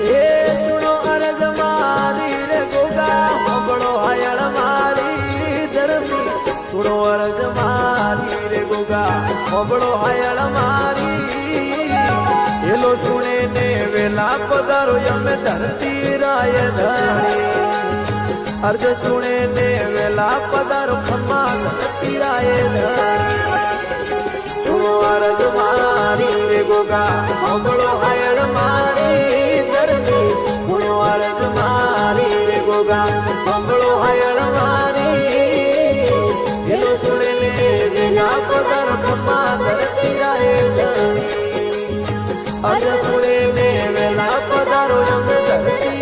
એ સુનો અરજ મારી રે ગોગા હોબળો હાયળ મારી ધરતી સુનો અરજ મારી રે ગોગા હોબળો હાયળ મારી એલો સુણે ને વેલા પધારો અમે ધરતી રાય ધણી અર્જ સુણે ને વેલા પધારો ખમ્મા ધરતી રાય ધણી સુનો અરજ મારી રે ગોગા હોબળો હાયળ મારી ગોગા હોબળો હાયળ મારી એલો સુણે ને વેલા પધારો ખમ્મા ધરતી રાય ધણી અજ સુણે ને વેલા પધારો અમે ધરતી